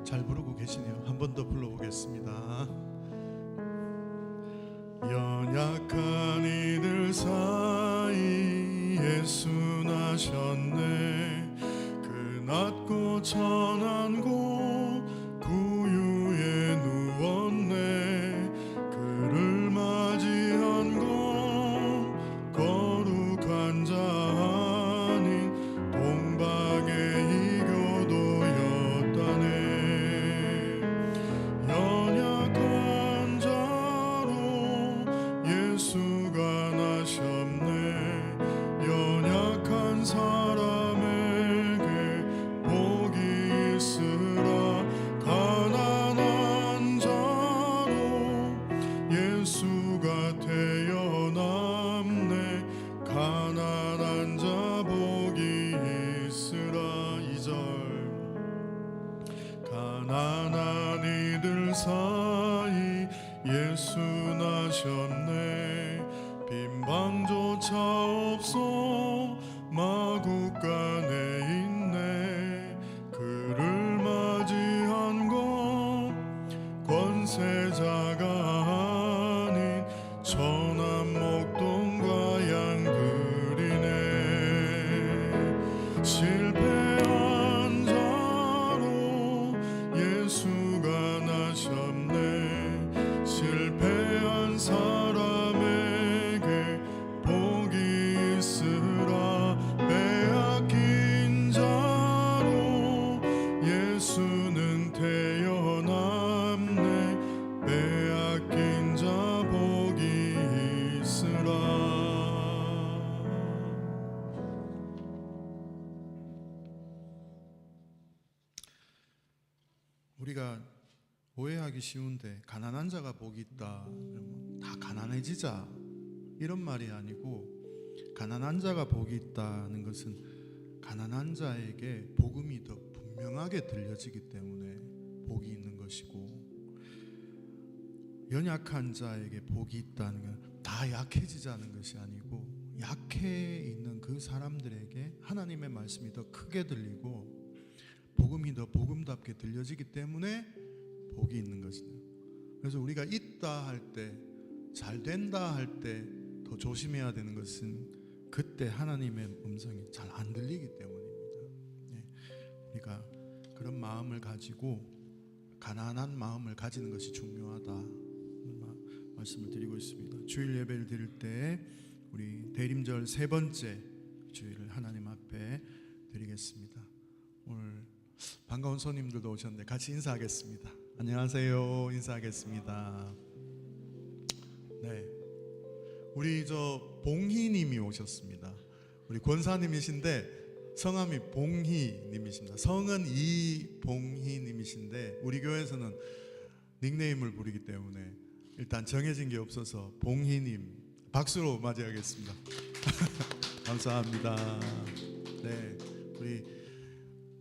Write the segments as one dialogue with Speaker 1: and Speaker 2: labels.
Speaker 1: 잘 부르고 계시네요. 한 번 더 불러보겠습니다. 연약한 이들 사이 예수 나셨네. 그 낮고 천한 곳 구유에 누웠네. 그를 맞이한 곳 거룩한 자 아닌 동방의 이교도였다네. 연약한 자로 예수가 나셨네. 연약한 사람에게 복이 있으라. 가난한 자로 예수가 태어났네. 가난한 자 복이 있으라. 2절 가난한 이들 사이 예수 나셨네. 빈방조차 없어 마구간에 있네. 그를 맞이한 건 권세자가 아닌 천한 목동과 양들이네. 실패한 자로 예수가 나셨네. 실패한 사람에게 복이 있으라. 빼앗긴 자로 예수는 태어났네. 빼앗긴 자 복이 있으라. 우리가 오해하기 쉬운데 가난한 자가 복이 있다 그러면 다 가난해지자 이런 말이 아니고, 가난한 자가 복이 있다는 것은 가난한 자에게 복음이 더 분명하게 들려지기 때문에 복이 있는 것이고, 연약한 자에게 복이 있다는 건 다 약해지자는 것이 아니고, 약해 있는 그 사람들에게 하나님의 말씀이 더 크게 들리고 복음이 더 복음답게 들려지기 때문에 복이 있는 것이죠. 그래서 우리가 있다 할 때, 잘 된다 할 때 더 조심해야 되는 것은 그때 하나님의 음성이 잘 안 들리기 때문입니다. 우리가 그런 마음을 가지고 가난한 마음을 가지는 것이 중요하다 말씀을 드리고 있습니다. 주일 예배를 드릴 때 우리 대림절 세 번째 주일을 하나님 앞에 드리겠습니다. 오늘 반가운 손님들도 오셨는데 같이 인사하겠습니다. 안녕하세요. 인사하겠습니다. 네, 우리 봉희님이 오셨습니다. 우리 권사님이신데 성함이 봉희님이십니다. 성은 이봉희님이신데 우리 교회에서는 닉네임을 부르기 때문에 일단 정해진 게 없어서 봉희님 박수로 맞이하겠습니다. 감사합니다. 네, 우리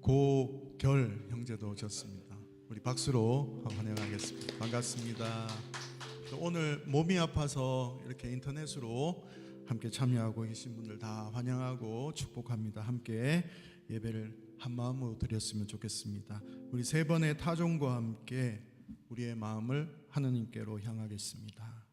Speaker 1: 고결 형제도 오셨습니다. 우리 박수로 환영하겠습니다. 반갑습니다. 오늘 몸이 아파서 이렇게 인터넷으로 함께 참여하고 계신 분들 다 환영하고 축복합니다. 함께 예배를 한 마음으로 드렸으면 좋겠습니다. 우리 세 번의 타종과 함께 우리의 마음을 하느님께로 향하겠습니다.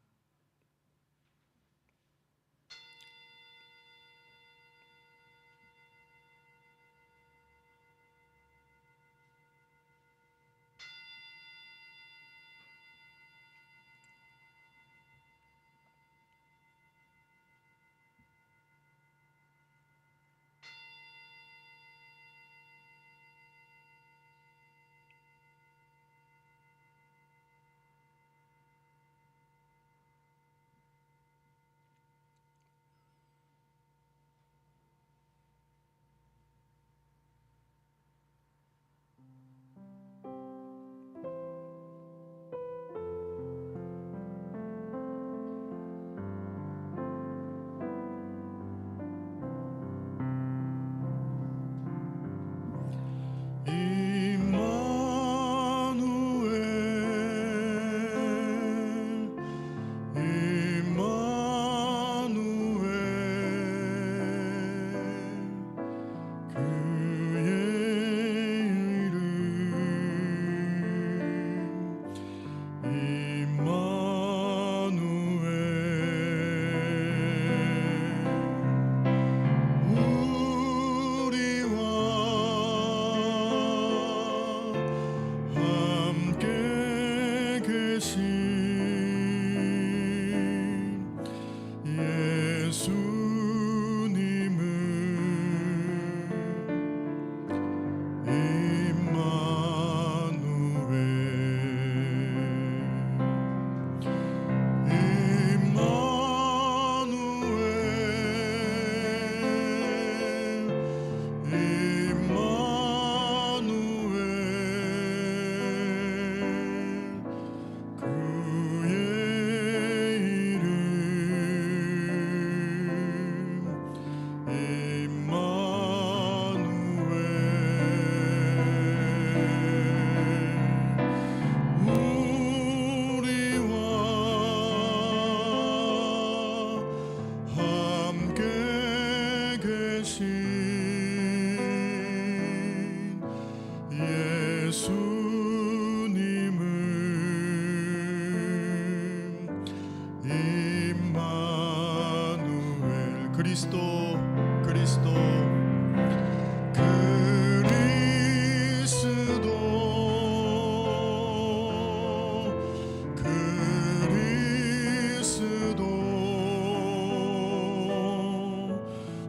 Speaker 1: 그리스도 그리스도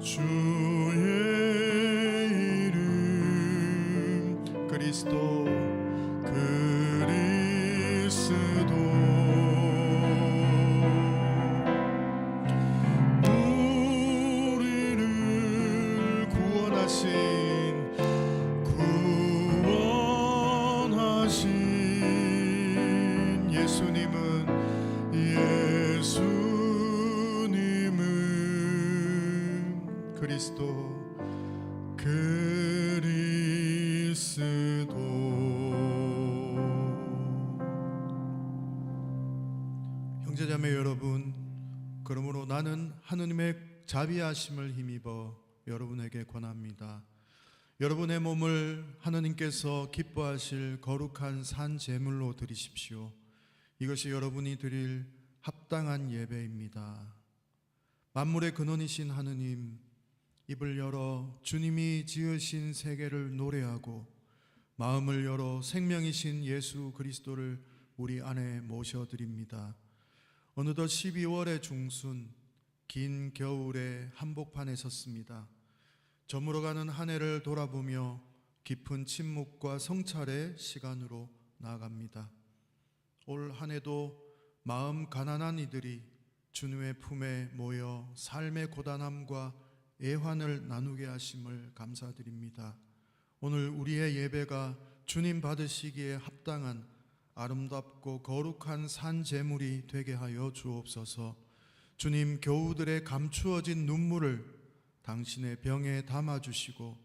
Speaker 1: 주의 이름 그리스도 우리를 구원하신 예수님은 그리스도 형제자매 여러분, 그러므로 나는 하느님의 자비하심을 힘입어 여러분에게 권합니다. 여러분의 몸을 하느님께서 기뻐하실 거룩한 산 제물로 드리십시오. 이것이 여러분이 드릴 합당한 예배입니다. 만물의 근원이신 하느님, 입을 열어 주님이 지으신 세계를 노래하고 마음을 열어 생명이신 예수 그리스도를 우리 안에 모셔드립니다. 어느덧 12월의 중순, 긴 겨울의 한복판에 섰습니다. 저물어가는 한 해를 돌아보며 깊은 침묵과 성찰의 시간으로 나아갑니다. 올 한 해도 마음 가난한 이들이 주님의 품에 모여 삶의 고단함과 애환을 나누게 하심을 감사드립니다. 오늘 우리의 예배가 주님 받으시기에 합당한 아름답고 거룩한 산 제물이 되게 하여 주옵소서. 주님, 교우들의 감추어진 눈물을 당신의 병에 담아주시고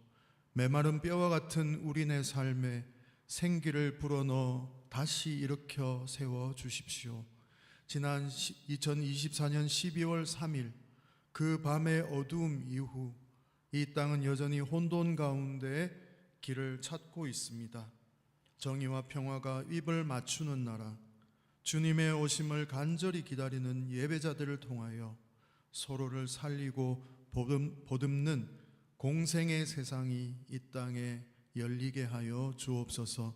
Speaker 1: 메마른 뼈와 같은 우리네 삶에 생기를 불어넣어 다시 일으켜 세워주십시오. 지난 2024년 12월 3일 그 밤의 어두움 이후 이 땅은 여전히 혼돈 가운데 길을 찾고 있습니다. 정의와 평화가 입을 맞추는 나라, 주님의 오심을 간절히 기다리는 예배자들을 통하여 서로를 살리고 보듬는 공생의 세상이 이 땅에 열리게 하여 주옵소서.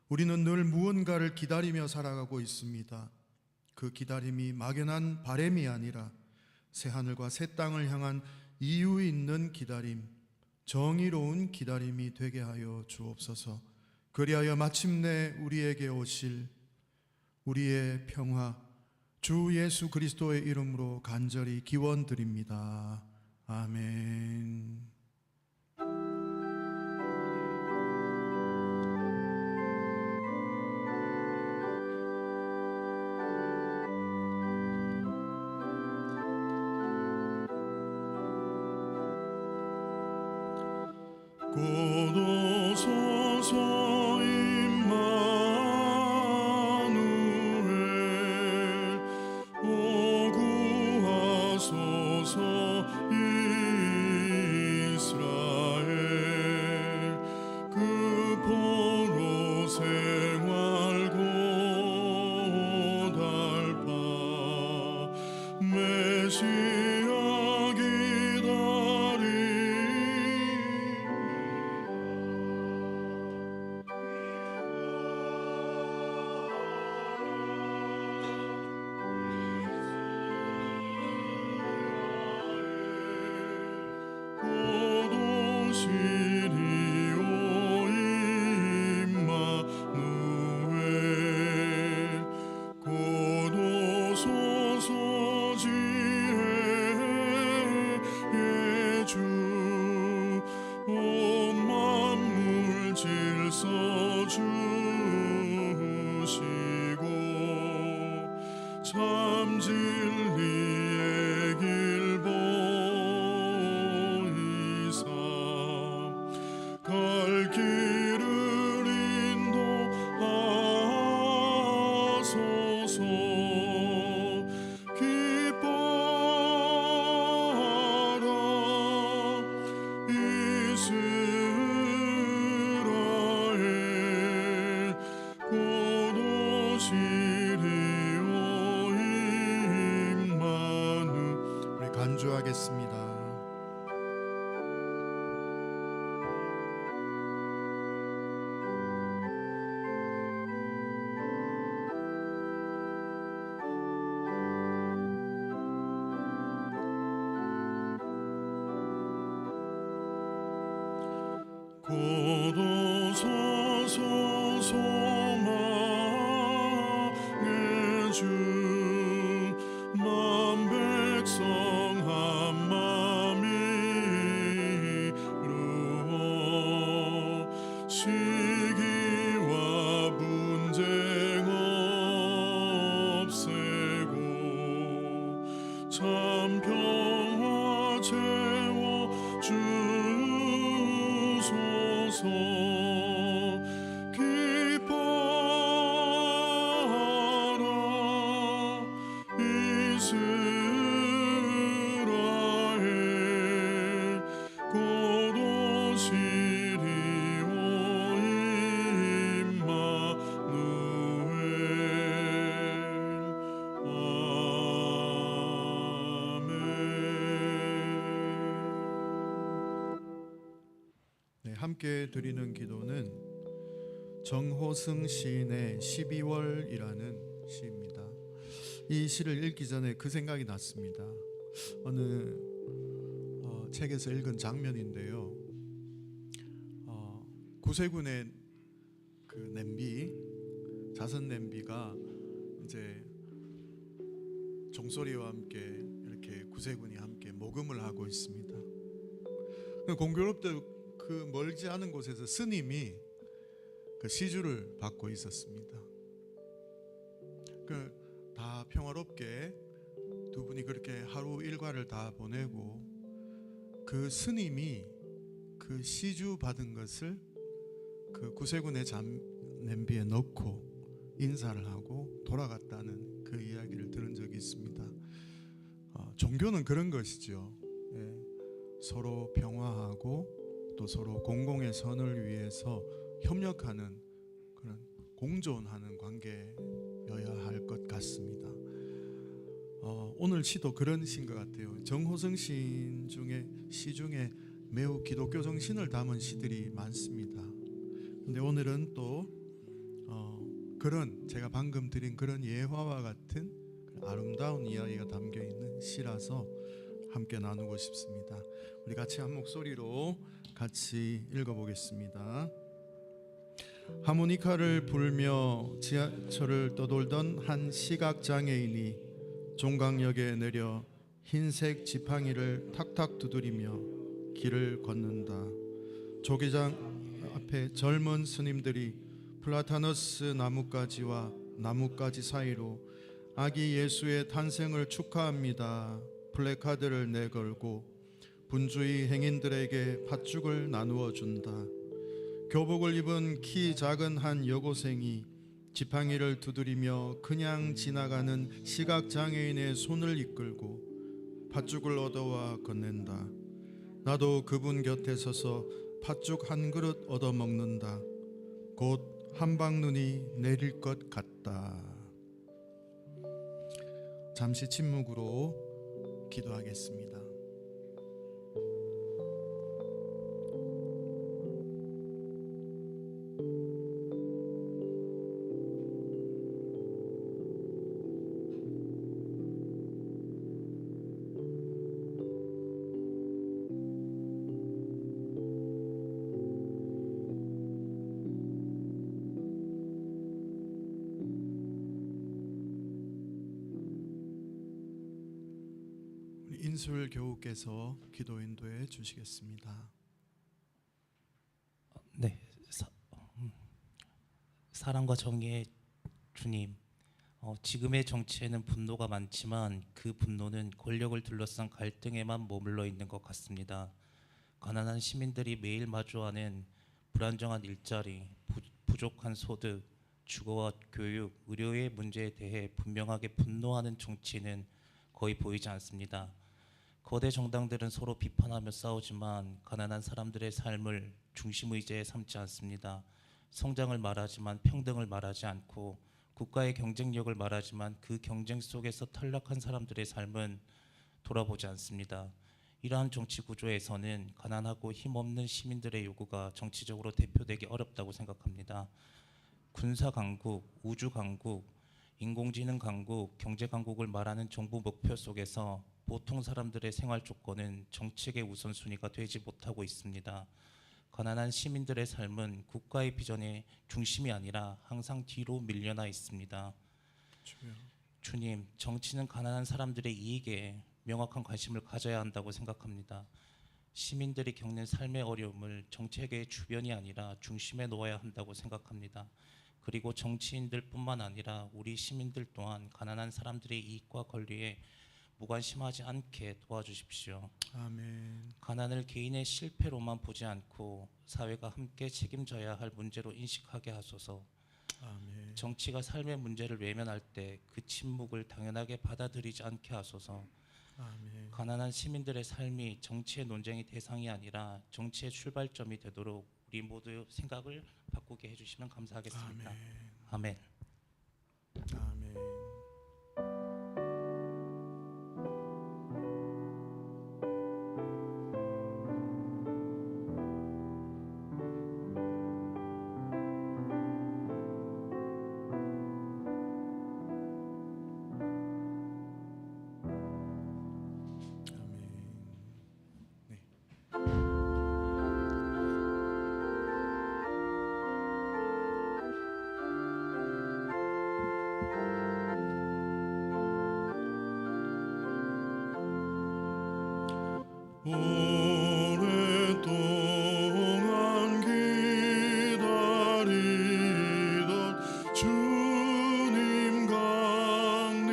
Speaker 1: 우리는 늘 무언가를 기다리며 살아가고 있습니다. 그 기다림이 막연한 바람이 아니라 새하늘과 새 땅을 향한 이유 있는 기다림, 정의로운 기다림이 되게 하여 주옵소서. 그리하여 마침내 우리에게 오실 우리의 평화, 주 예수 그리스도의 이름으로 간절히 기원드립니다. 아멘. 고도소서 임마누엘, 오 구하소서 이스라엘. 그 포로 생활 고달파 메시아 참 진리의 길 보이사 갈 길을 인도하소서. 기뻐하라 이스라엘, 곧 오시리오. 간주하겠습니다. 함께 드리는 기도는 정호승 시인의 12월이라는 시입니다. 이 시를 읽기 전에 그 생각이 났습니다. 어느 책에서 읽은 장면인데요. 구세군의 그 냄비, 자선 냄비가 이제 종소리와 함께 이렇게 구세군이 함께 모금을 하고 있습니다. 공교롭게도 그 멀지 않은 곳에서 스님이 그 시주를 받고 있었습니다. 다 평화롭게 두 분이 그렇게 하루 일과를 다 보내고 그 스님이 그 시주 받은 것을 그 구세군의 냄비에 넣고 인사를 하고 돌아갔다는 그 이야기를 들은 적이 있습니다. 종교는 그런 것이죠. 서로 평화하고 또 서로 공공의 선을 위해서 협력하는 그런 공존하는 관계여야 할 것 같습니다. 오늘 시도 그런 시인 것 같아요. 정호승 시인 중에 시 중에 매우 기독교 정신을 담은 시들이 많습니다. 근데 오늘은 또 그런 제가 방금 드린 그런 예화와 같은 아름다운 이야기가 담겨 있는 시라서 함께 나누고 싶습니다. 우리 같이 한 목소리로 같이 읽어보겠습니다. 하모니카를 불며 지하철을 떠돌던 한 시각장애인이 종강역에 내려 흰색 지팡이를 탁탁 두드리며 길을 걷는다. 조기장 앞에 젊은 스님들이 플라타너스 나뭇가지와 나뭇가지 사이로 아기 예수의 탄생을 축하합니다 플래카드를 내걸고 분주히 행인들에게 팥죽을 나누어 준다. 교복을 입은 키 작은 한 여고생이 지팡이를 두드리며 그냥 지나가는 시각장애인의 손을 이끌고 팥죽을 얻어와 건넨다. 나도 그분 곁에 서서 팥죽 한 그릇 얻어 먹는다. 곧 한방눈이 내릴 것 같다. 잠시 침묵으로 기도하겠습니다. 인술 교우께서 기도 인도해 주시겠습니다.
Speaker 2: 네, 사랑과 정의의 주님, 지금의 정치에는 분노가 많지만 그 분노는 권력을 둘러싼 갈등에만 머물러 있는 것 같습니다. 가난한 시민들이 매일 마주하는 불안정한 일자리, 부족한 소득, 주거와 교육, 의료의 문제에 대해 분명하게 분노하는 정치는 거의 보이지 않습니다. 거대 정당들은 서로 비판하며 싸우지만 가난한 사람들의 삶을 중심 의제에 삼지 않습니다. 성장을 말하지만 평등을 말하지 않고 국가의 경쟁력을 말하지만 그 경쟁 속에서 탈락한 사람들의 삶은 돌아보지 않습니다. 이러한 정치 구조에서는 가난하고 힘없는 시민들의 요구가 정치적으로 대표되기 어렵다고 생각합니다. 군사 강국, 우주 강국, 인공지능 강국, 경제 강국을 말하는 정부 목표 속에서 보통 사람들의 생활 조건은 정책의 우선순위가 되지 못하고 있습니다. 가난한 시민들의 삶은 국가의 비전의 중심이 아니라 항상 뒤로 밀려나 있습니다. 주님, 정치는 가난한 사람들의 이익에 명확한 관심을 가져야 한다고 생각합니다. 시민들이 겪는 삶의 어려움을 정책의 주변이 아니라 중심에 놓아야 한다고 생각합니다. 그리고 정치인들뿐만 아니라 우리 시민들 또한 가난한 사람들의 이익과 권리에 무관심하지 않게 도와주십시오.
Speaker 1: 아멘.
Speaker 2: 가난을 개인의 실패로만 보지 않고 사회가 함께 책임져야 할 문제로 인식하게 하소서.
Speaker 1: 아멘.
Speaker 2: 정치가 삶의 문제를 외면할 때 그 침묵을 당연하게 받아들이지 않게 하소서.
Speaker 1: 아멘.
Speaker 2: 가난한 시민들의 삶이 정치의 논쟁의 대상이 아니라 정치의 출발점이 되도록 우리 모두 생각을 바꾸게 해주시면 감사하겠습니다. 아멘.
Speaker 1: 아멘. 오랫동안 기다리던 주님 강림하셔서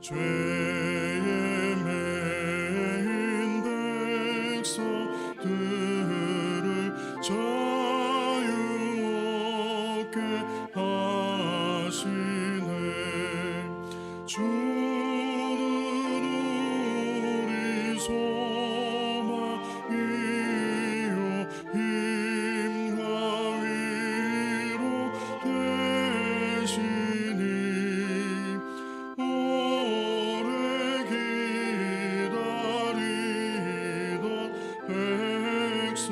Speaker 1: 죄에 매인 백성들을 자유 얻게 하시네. 주는 우리 소망이요 힘과 위로 되시니 오래 기다리던 백성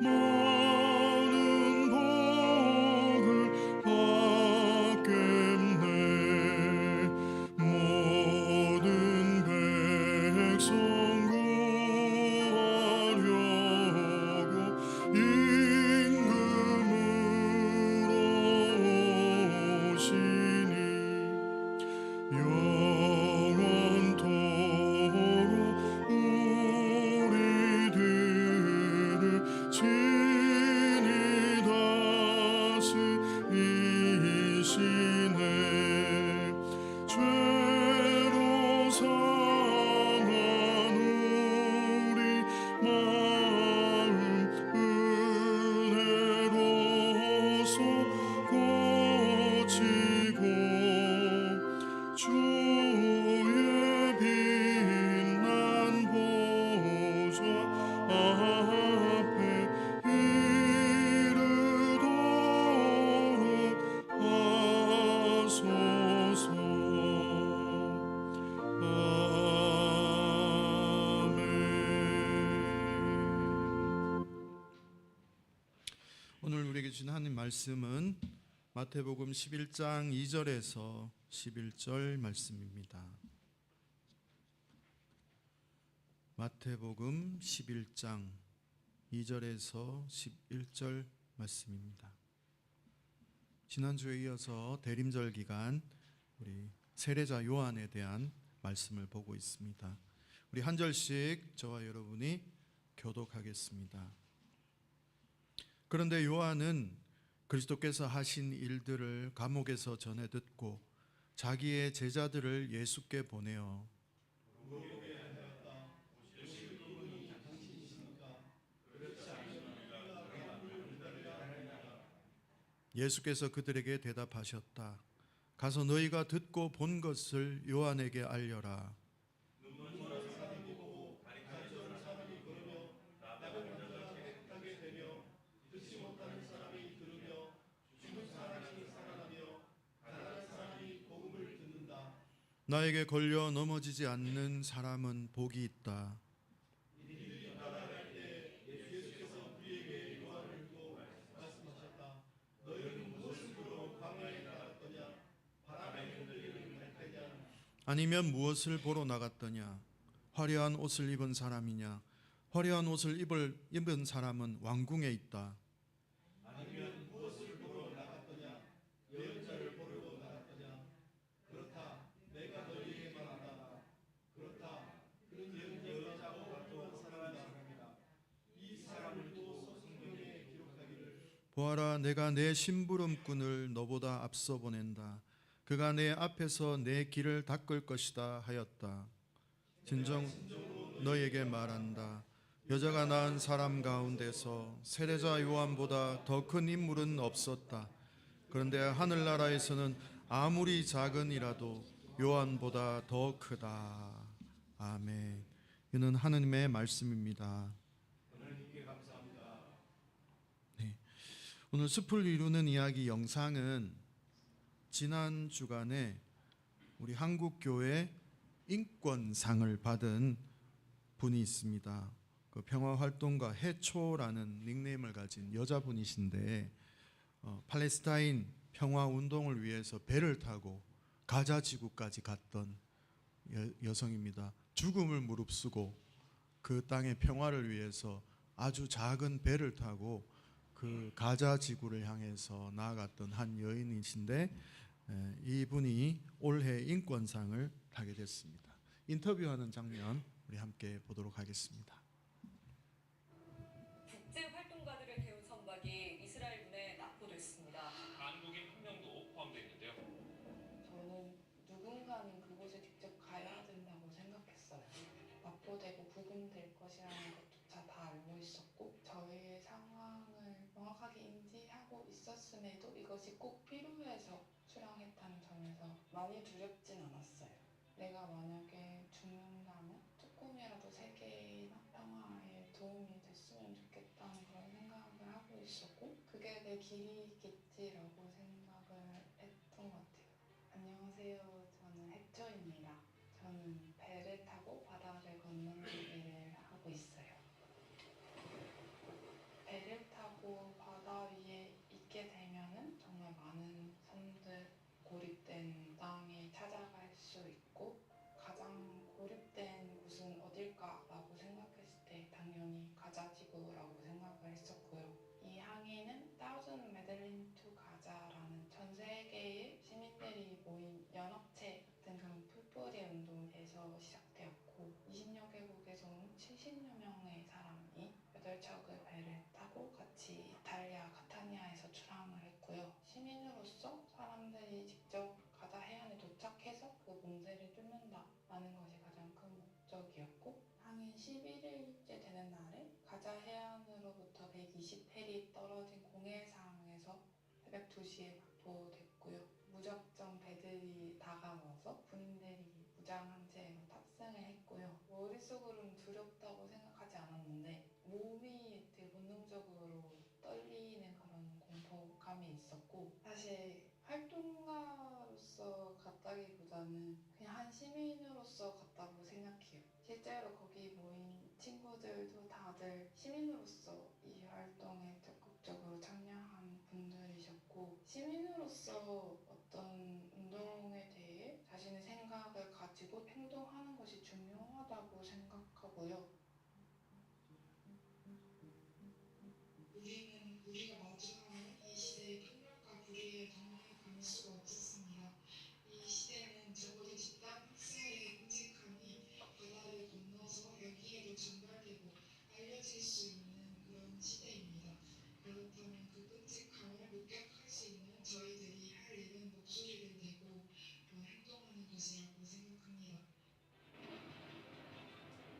Speaker 1: 많은 복을 받겠네. 모든 백성 구하려고 임금으로 오시니 영원토록 우리들을 친히 다스리시네. 죄로 상한 우리 마음 은혜로서 고치고 주의 빛난 보좌 앞에 이르도록 하소서. 아멘. 오늘 우리에게 주신 하나님 말씀은 마태복음 11장 2절에서 11절 말씀입니다. 마태복음 11장 2절에서 11절 말씀입니다. 지난주에 이어서 대림절 기간 우리 세례자 요한에 대한 말씀을 보고 있습니다. 우리 한 절씩 저와 여러분이 교독하겠습니다. 그런데 요한은 그리스도께서 하신 일들을 감옥에서 전해 듣고 자기의 제자들을 예수께 보내어 예수께서 그들에게 대답하셨다. 가서 너희가 듣고 본 것을 요한에게 알려라. 나에게 걸려 넘어지지 않는 사람은 복이 있다. 아니면 무엇을 보러 나갔더냐? 화려한 옷을 입은 사람이냐? 화려한 옷을 입은 사람은 왕궁에 있다. 보아라, 내가 내 심부름꾼을 너보다 앞서 보낸다. 그가 내 앞에서 내 길을 닦을 것이다 하였다. 진정 너에게 말한다. 여자가 낳은 사람 가운데서 세례자 요한보다 더 큰 인물은 없었다. 그런데 하늘나라에서는 아무리 작은 이라도 요한보다 더 크다. 아멘. 이는 하느님의 말씀입니다. 네. 오늘 숲을 이루는 이야기 영상은 지난 주간에 우리 한국교회 인권상을 받은 분이 있습니다. 그 평화활동가 해초라는 닉네임을 가진 여자분이신데 팔레스타인 평화운동을 위해서 배를 타고 가자 지구까지 갔던 여성입니다. 죽음을 무릅쓰고 그 땅의 평화를 위해서 아주 작은 배를 타고 그 가자 지구를 향해서 나아갔던 한 여인이신데 이분이 올해 인권상을 타게 됐습니다. 인터뷰하는 장면 우리 함께 보도록 하겠습니다.
Speaker 3: 국제 활동가들을 태운 선박이 이스라엘군에 납포됐습니다.
Speaker 4: 한국인 한 명도 포함되어 있는데요.
Speaker 5: 저는 누군가는 그곳에 직접 가야 된다고 생각했어요. 납포되고 구금될 것이라는 것조차 다 알고 있었고 저희의 상황을 명확하게 인지하고 있었음에도 이것이 꼭 필요해서 수령했다는 점에서 많이 두렵진 않았어요. 내가 만약에 죽는다면 조금이라도 세계나 평화에 도움이 됐으면 좋겠다는 그런 생각을 하고 있었고 그게 내 길이겠지라고 생각을 했던 것 같아요. 안녕하세요. 저는 해초입니다. 저는 배를 타고 바다를 건너는 일을 하고 있어요. 배를 타고 바다 위에 있게 되면은 정말 많은 섬들, 고립된 땅에 찾아갈 수 있고 가장 고립된 곳은 어딜까라고 생각했을 때 당연히 가자지구라고 생각을 했었고요. 이 항해는 Thousand Medellin to Gaza라는 전 세계의 시민들이 모인 연합체 같은 그런 풀뿌리 운동에서 시작되었고 20여 개국에서 온 70여 명의 사람이 8척의 배를 타고 같이 이탈리아 카타니아에서 출항을 했고요. 시민으로서 사람들이 직접 가자 해안에 도착해서 그 몽세를 뚫는다라는 것이 가장 큰 목적이었고 항해 11일째 되는 날에 가자 해안으로부터 120해리 떨어진 공해상에서 새벽 2시에 납포됐고요. 무작정 배들이 다가와서 군인들이 무장한 채로 탑승을 했고요. 머릿속으로는 두렵다고 생각하지 않았는데 몸이 되게 본능적으로 떨리는 그런 공포감이 있었고 사실 활동가로서 갔다기보다는 그냥 한 시민으로서 갔다고 생각해요. 실제로 거기 모인 친구들도 다들 시민으로서 이 활동에 적극적으로 참여한 분들이셨고 시민으로서 어떤 운동에 대해 자신의 생각을 가지고 행동하는 것이 중요하다고 생각하고요. 우리가 마주하는 이 시대의 폭력과 불의에 당황할 수가 없었습니다. 이 시대는 적어도 집단 학살의 끔찍함이 바다를 건너서 여기에도 전달되고 알려질 수 있는 그런 시대입니다. 그렇다면 그 끔찍함을 목격할 수 있는 저희들이 할 일은 목소리를 내고 행동하는 것이라고 생각합니다.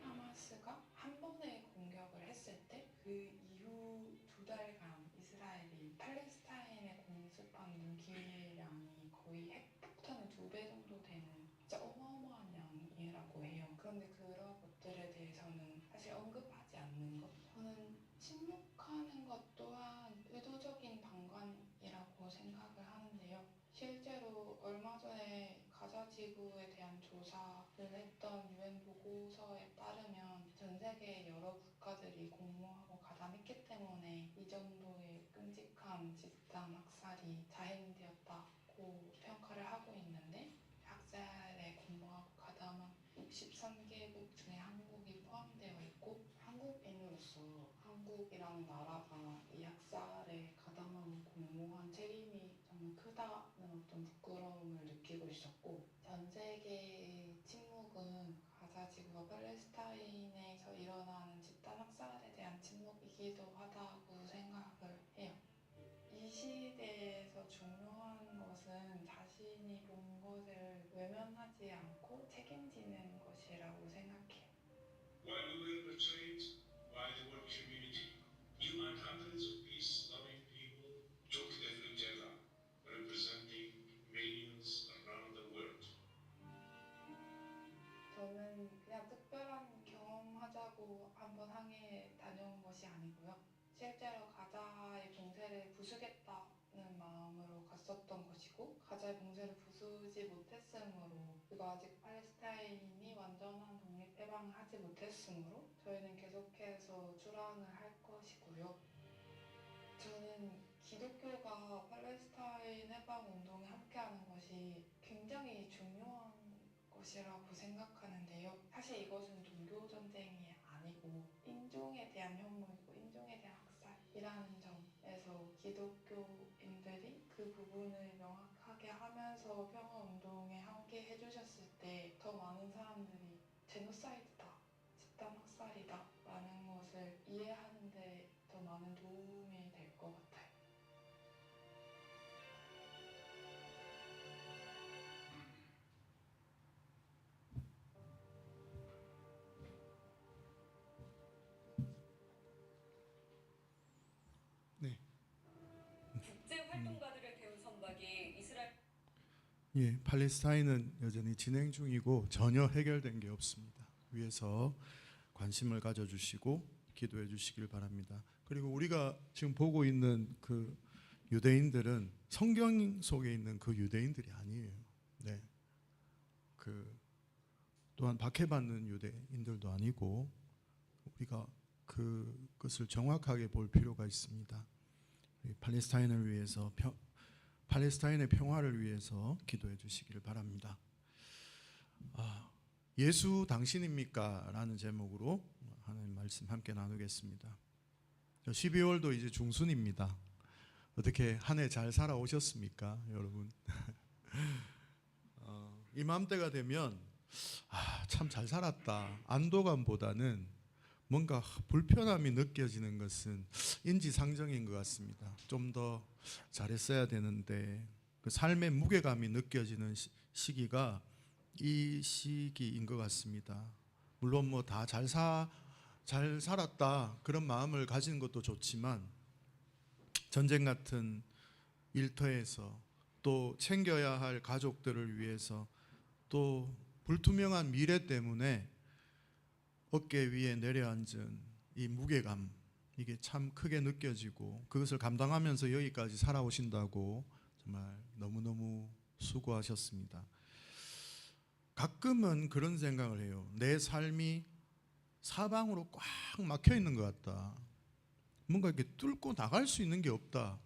Speaker 5: 하마스가 한 번의 공격을 했을 때 그 이후 2달간 이스라엘이 팔레스타인에 공습한 무기량이 거의 핵폭탄의 2배 정도 되는 진짜 어마어마한 양이라고 해요. 그런데 그런 것들에 대해서는 사실 언급하지 않는 것. 저는 침묵하는 것 또한 의도적인 방관이라고 생각을 하는데요. 실제로 얼마 전에 가자지구에 대한 조사를 했던 UN 보고서에 따르면 전 세계 여러 국가들이 공모하고 가담했기 때문에 이 정도의 끔찍한 집단 학살이 자행되었다고 평가를 하고 있는데 학살에 공모하고 가담한 63개국 중에 한국이 포함되어 있고 한국인으로서 한국이라는 나라가 이 학살에 가담하는 공모한 책임이 정말 크다는 어떤 부끄러움을 느끼고 있었고 전 세계의 침묵은 가자지구와 팔레스타인에서 일어나는 집단 학살에 대한 침묵이기도 하다고 생각을 해요. 이 시대에서 중요한 것은 자신이 본 것을 외면하지 않고 책임지는 것이라고 생각해요.
Speaker 6: While we were betrayed by the world community, you and hundreds of peace-loving people took the flotilla, representing millions around the world.
Speaker 5: 저는 그냥 특별한 경험하자고 한번 항해에 다녀온 것이 아니고요. 실제로 가자의 봉쇄를 부수겠다는 마음으로 갔었던 것이고 가자의 봉쇄를 부수지 못했으므로 그리고 아직 팔레스타인이 완전한 독립해방을 하지 못했으므로 저희는 계속해서 출항을 할 것이고요. 저는 기독교가 팔레스타인 해방 운동에 함께하는 것이 굉장히 중요한 것이라고 생각하는데요. 사실 이것은 종교 전쟁이 아니고 인종에 대한 혐오이고 인종에 대한 학살이라는 점에서 기독교인들이 그 부분을 명확하게 하면서 평화 운동에 함께 해주셨을 때 더 많은 사람들이 제노사이드다, 집단 학살이다라는 것을 이해하는 데 더 많은 도움이 될 것 같아요.
Speaker 3: 국제 활동가들을 태운 선박이 이스라엘
Speaker 1: 예, 팔레스타인은 여전히 진행 중이고 전혀 해결된 게 없습니다. 위에서 관심을 가져주시고 기도해 주시길 바랍니다. 그리고 우리가 지금 보고 있는 그 유대인들은 성경 속에 있는 그 유대인들이 아니에요. 네, 그 또한 박해받는 유대인들도 아니고 우리가 그것을 정확하게 볼 필요가 있습니다. 팔레스타인을 위해서 팔레스타인의 평화를 위해서 기도해 주시기를 바랍니다. 예수 당신입니까? 라는 제목으로 하나님 말씀 함께 나누겠습니다. 12월도 이제 중순입니다. 어떻게 한 해 잘 살아오셨습니까, 여러분? 이맘때가 되면 참 잘 살았다, 안도감보다는 뭔가 불편함이 느껴지는 것은 인지상정인 것 같습니다. 좀 더 잘했어야 되는데 그 삶의 무게감이 느껴지는 시기가 이 시기인 것 같습니다. 물론 뭐 다 잘 살았다 그런 마음을 가지는 것도 좋지만 전쟁 같은 일터에서 또 챙겨야 할 가족들을 위해서 또 불투명한 미래 때문에 어깨 위에 내려앉은 이 무게감, 이게 참 크게 느껴지고 그것을 감당하면서 여기까지 살아오신다고 정말 너무너무 수고하셨습니다. 가끔은 그런 생각을 해요. 내 삶이 사방으로 꽉 막혀 있는 것 같다. 뭔가 이렇게 뚫고 나갈 수 있는 게 없다.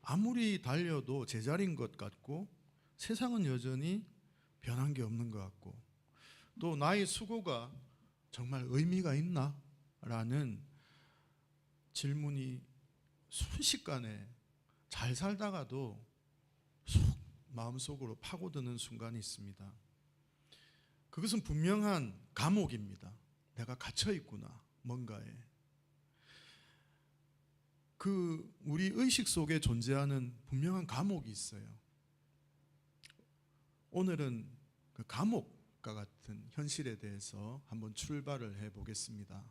Speaker 1: 아무리 달려도 제자리인 것 같고 세상은 여전히 변한 게 없는 것 같고 또 나의 수고가 정말 의미가 있나? 라는 질문이 순식간에 잘 살다가도 속 마음속으로 파고드는 순간이 있습니다. 그것은 분명한 감옥입니다. 내가 갇혀 있구나, 뭔가에. 그 우리 의식 속에 존재하는 분명한 감옥이 있어요. 오늘은 그 감옥과 같은 현실에 대해서 한번 출발을 해보겠습니다.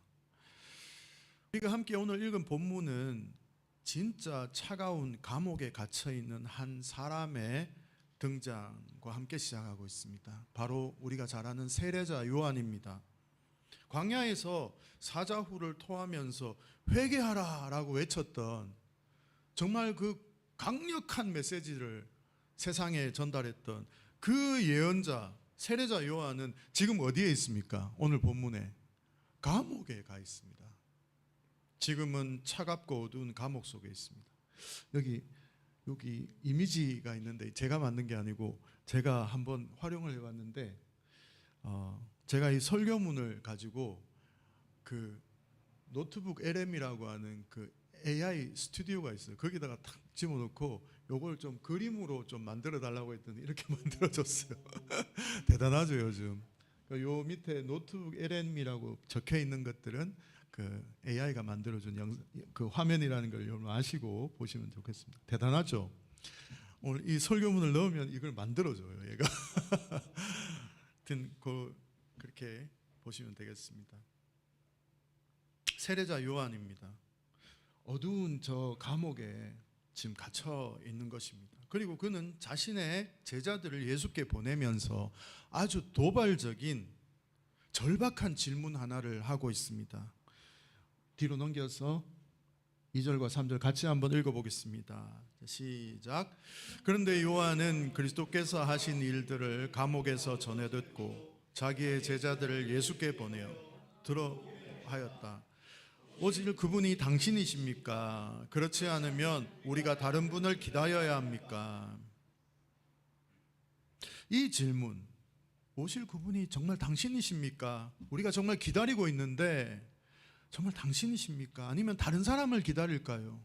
Speaker 1: 우리가 함께 오늘 읽은 본문은 진짜 차가운 감옥에 갇혀 있는 한 사람의 등장과 함께 시작하고 있습니다. 바로 우리가 잘 아는 세례자 요한입니다. 광야에서 사자후를 토하면서 회개하라 라고 외쳤던 정말 그 강력한 메시지를 세상에 전달했던 그 예언자 세례자 요한은 지금 어디에 있습니까? 오늘 본문에 감옥에 가 있습니다. 지금은 차갑고 어두운 감옥 속에 있습니다. 여기 이미지가 있는데 제가 만든 게 아니고 제가 한번 활용을 해봤는데 제가 이 설교문을 가지고 그 노트북 LM이라고 하는 그 AI 스튜디오가 있어요. 거기다가 탁 집어넣고 요걸 좀 그림으로 좀 만들어 달라고 했더니 이렇게 만들어줬어요. 대단하죠 요즘. 요 밑에 노트북 LM이라고 적혀 있는 것들은 그 AI가 만들어준 그 화면이라는 걸 여러분 아시고 보시면 좋겠습니다. 대단하죠. 오늘 이 설교문을 넣으면 이걸 만들어줘요 얘가. 하여튼 그렇게 보시면 되겠습니다. 세례자 요한입니다. 어두운 저 감옥에 지금 갇혀 있는 것입니다. 그리고 그는 자신의 제자들을 예수께 보내면서 아주 도발적인 절박한 질문 하나를 하고 있습니다. 뒤로 넘겨서 2절과 3절 같이 한번 읽어보겠습니다. 시작. 그런데 요한은 그리스도께서 하신 일들을 감옥에서 전해 듣고 자기의 제자들을 예수께 보내어 들어하였다. 오직 그분이 당신이십니까? 그렇지 않으면 우리가 다른 분을 기다려야 합니까? 이 질문, 오실 그분이 정말 당신이십니까? 우리가 정말 기다리고 있는데 정말 당신이십니까? 아니면 다른 사람을 기다릴까요?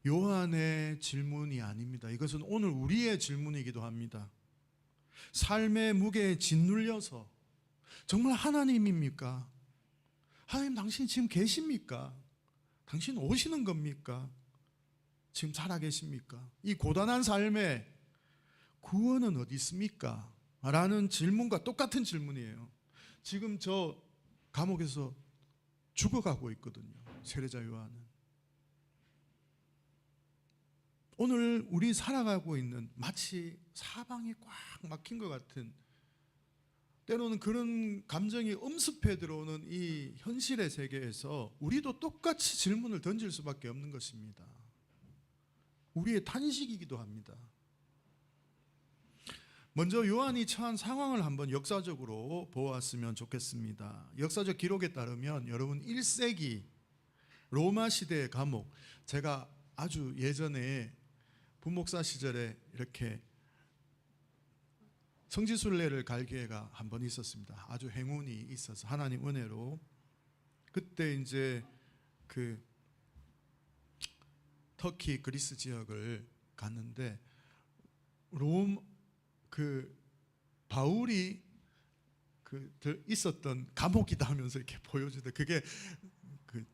Speaker 1: 요한의 질문이 아닙니다. 이것은 오늘 우리의 질문이기도 합니다. 삶의 무게에 짓눌려서 정말 하나님입니까? 하나님 당신 지금 계십니까? 당신 오시는 겁니까? 지금 살아계십니까? 이 고단한 삶에 구원은 어디 있습니까? 라는 질문과 똑같은 질문이에요. 지금 저 감옥에서 죽어가고 있거든요. 세례자 요한은. 오늘 우리 살아가고 있는 마치 사방이 꽉 막힌 것 같은, 때로는 그런 감정이 엄습해 들어오는 이 현실의 세계에서 우리도 똑같이 질문을 던질 수밖에 없는 것입니다. 우리의 탄식이기도 합니다. 먼저 요한이 처한 상황을 한번 역사적으로 보았으면 좋겠습니다. 역사적 기록에 따르면 여러분 1세기 로마 시대의 감옥, 제가 아주 예전에 부목사 시절에 이렇게 성지순례를 갈 기회가 한 번 있었습니다. 아주 행운이 있어서 하나님 은혜로. 그때 이제 그 터키 그리스 지역을 갔는데 바울이 있었던 감옥이다 하면서 이렇게 보여주는데 그게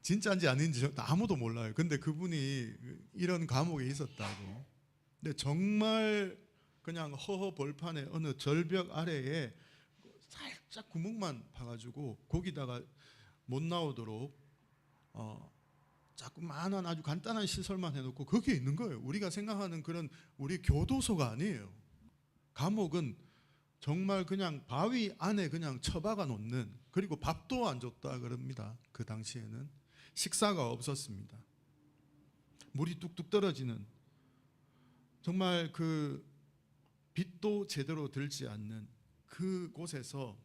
Speaker 1: 진짜인지 아닌지 아무도 몰라요. 근데 그분이 이런 감옥에 있었다고. 근데 정말 그냥 허허 벌판에 어느 절벽 아래에 살짝 구멍만 파가지고 거기다가 못 나오도록 자꾸만한 아주 간단한 시설만 해놓고 거기에 있는 거예요. 우리가 생각하는 그런 우리 교도소가 아니에요. 감옥은 정말 그냥 바위 안에 그냥 처박아 놓는, 그리고 밥도 안 줬다 그럽니다. 그 당시에는 식사가 없었습니다. 물이 뚝뚝 떨어지는, 정말 그 빛도 제대로 들지 않는 그 곳에서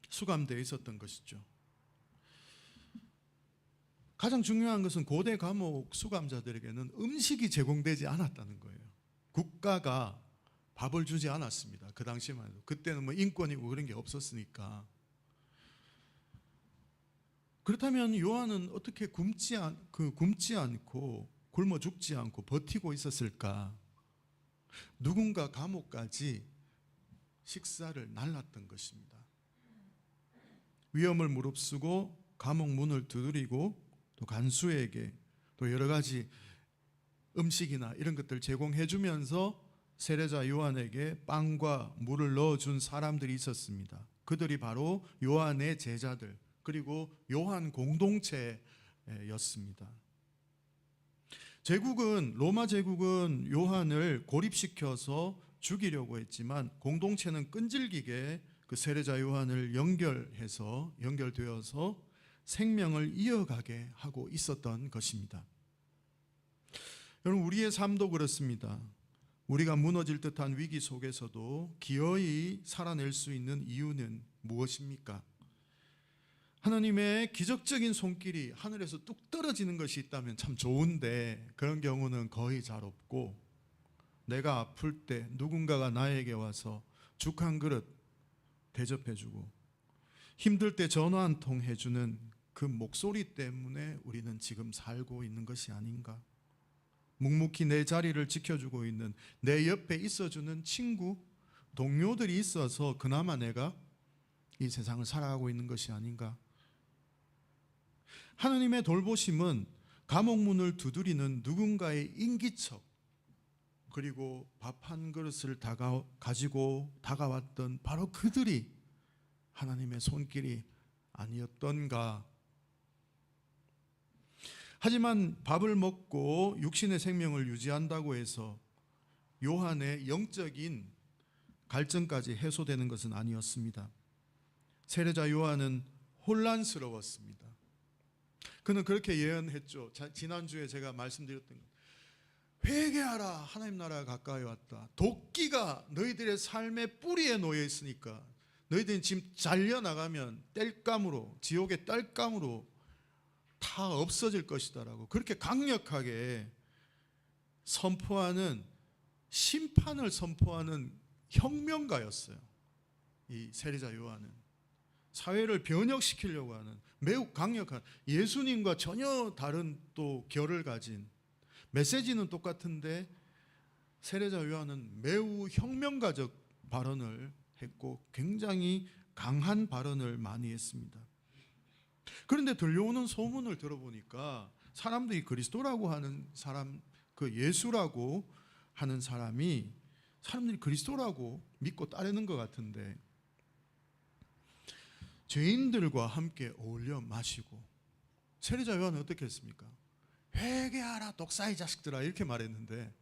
Speaker 1: 수감되어 있었던 것이죠. 가장 중요한 것은 고대 감옥 수감자들에게는 음식이 제공되지 않았다는 거예요. 국가가 밥을 주지 않았습니다. 그 당시만 해도. 그때는 뭐 인권이고 그런 게 없었으니까. 그렇다면 요한은 어떻게 굶지 않고 굶어 죽지 않고 버티고 있었을까? 누군가 감옥까지 식사를 날랐던 것입니다. 위험을 무릅쓰고 감옥 문을 두드리고 또 간수에게 또 여러 가지 음식이나 이런 것들 제공해 주면서 세례자 요한에게 빵과 물을 넣어준 사람들이 있었습니다. 그들이 바로 요한의 제자들, 그리고 요한 공동체였습니다. 로마 제국은 요한을 고립시켜서 죽이려고 했지만 공동체는 끈질기게 그 세례자 요한을 연결되어서 생명을 이어가게 하고 있었던 것입니다. 여러분, 우리의 삶도 그렇습니다. 우리가 무너질 듯한 위기 속에서도 기어이 살아낼 수 있는 이유는 무엇입니까? 하나님의 기적적인 손길이 하늘에서 뚝 떨어지는 것이 있다면 참 좋은데 그런 경우는 거의 잘 없고, 내가 아플 때 누군가가 나에게 와서 죽 한 그릇 대접해주고 힘들 때 전화 한 통 해주는 그 목소리 때문에 우리는 지금 살고 있는 것이 아닌가? 묵묵히 내 자리를 지켜주고 있는, 내 옆에 있어주는 친구, 동료들이 있어서 그나마 내가 이 세상을 살아가고 있는 것이 아닌가? 하나님의 돌보심은 감옥문을 두드리는 누군가의 인기척, 그리고 밥 한 그릇을 가지고 다가왔던 바로 그들이 하나님의 손길이 아니었던가? 하지만 밥을 먹고 육신의 생명을 유지한다고 해서 요한의 영적인 갈증까지 해소되는 것은 아니었습니다. 세례자 요한은 혼란스러웠습니다. 그는 그렇게 예언했죠. 지난주에 제가 말씀드렸던 것, 회개하라, 하나님 나라가 가까이 왔다. 도끼가 너희들의 삶의 뿌리에 놓여 있으니까 너희들이 지금 잘려나가면 땔감으로, 지옥의 땔감으로 다 없어질 것이다라고 그렇게 강력하게 선포하는, 심판을 선포하는 혁명가였어요. 이 세례자 요한은 사회를 변혁시키려고 하는 매우 강력한, 예수님과 전혀 다른 또 결을 가진, 메시지는 똑같은데 세례자 요한은 매우 혁명가적 발언을 했고 굉장히 강한 발언을 많이 했습니다. 그런데 들려오는 소문을 들어보니까 사람들이 그리스도라고 하는 사람, 그 예수라고 하는 사람이 사람들이 그리스도라고 믿고 따르는 것 같은데 죄인들과 함께 어울려 마시고, 세례자 요한은 어떻게 했습니까? 회개하라 독사의 자식들아 이렇게 말했는데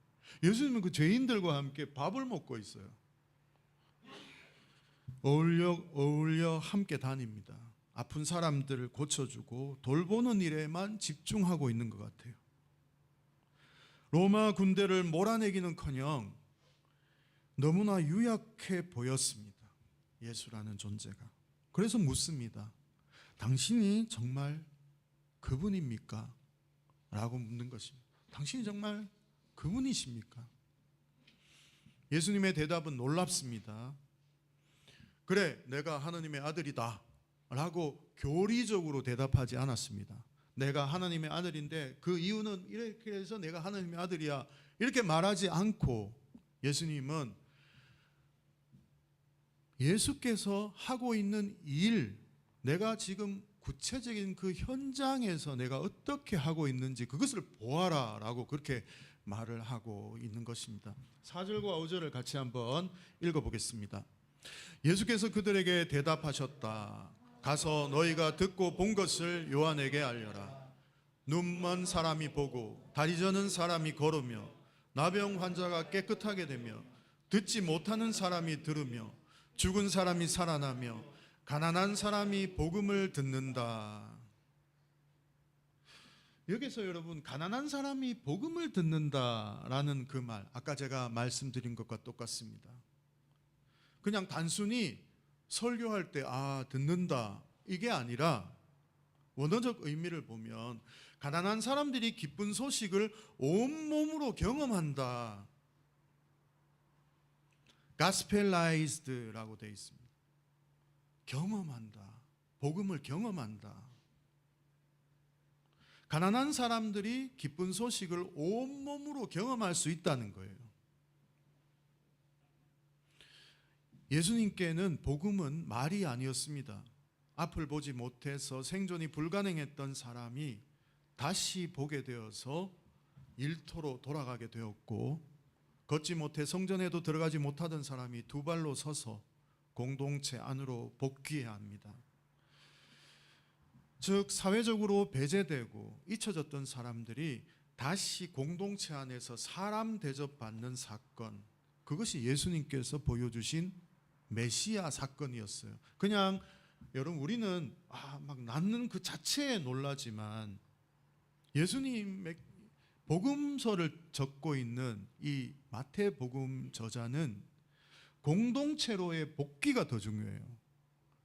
Speaker 1: 예수님은 그 죄인들과 함께 밥을 먹고 있어요. 어울려 함께 다닙니다. 아픈 사람들을 고쳐주고 돌보는 일에만 집중하고 있는 것 같아요. 로마 군대를 몰아내기는커녕 너무나 유약해 보였습니다. 예수라는 존재가. 그래서 묻습니다. 당신이 정말 그분입니까? 라고 묻는 것입니다. 당신이 정말 그분이십니까? 예수님의 대답은 놀랍습니다. 그래, 내가 하나님의 아들이다 라고 교리적으로 대답하지 않았습니다. 내가 하나님의 아들인데 그 이유는 이렇게 해서 내가 하나님의 아들이야 이렇게 말하지 않고 예수님은 예수께서 하고 있는 일, 내가 지금 구체적인 그 현장에서 내가 어떻게 하고 있는지 그것을 보아라 라고 그렇게 말을 하고 있는 것입니다. 4절과 5절을 같이 한번 읽어보겠습니다. 예수께서 그들에게 대답하셨다. 가서 너희가 듣고 본 것을 요한에게 알려라. 눈먼 사람이 보고 다리 저는 사람이 걸으며 나병 환자가 깨끗하게 되며 듣지 못하는 사람이 들으며 죽은 사람이 살아나며 가난한 사람이 복음을 듣는다. 여기서 여러분 가난한 사람이 복음을 듣는다라는 그 말, 아까 제가 말씀드린 것과 똑같습니다. 그냥 단순히 설교할 때 듣는다 이게 아니라 원어적 의미를 보면 가난한 사람들이 기쁜 소식을 온몸으로 경험한다. 가스펠라이즈드라고 되어 있습니다. 경험한다. 복음을 경험한다. 가난한 사람들이 기쁜 소식을 온몸으로 경험할 수 있다는 거예요. 예수님께는 복음은 말이 아니었습니다. 앞을 보지 못해서 생존이 불가능했던 사람이 다시 보게 되어서 일터로 돌아가게 되었고, 걷지 못해 성전에도 들어가지 못하던 사람이 두 발로 서서 공동체 안으로 복귀해야 합니다. 즉 사회적으로 배제되고 잊혀졌던 사람들이 다시 공동체 안에서 사람 대접받는 사건, 그것이 예수님께서 보여주신 메시아 사건이었어요. 그냥 여러분 우리는 막 낳는 그 자체에 놀라지만 예수님의 복음서를 적고 있는 이 마태복음 저자는 공동체로의 복귀가 더 중요해요.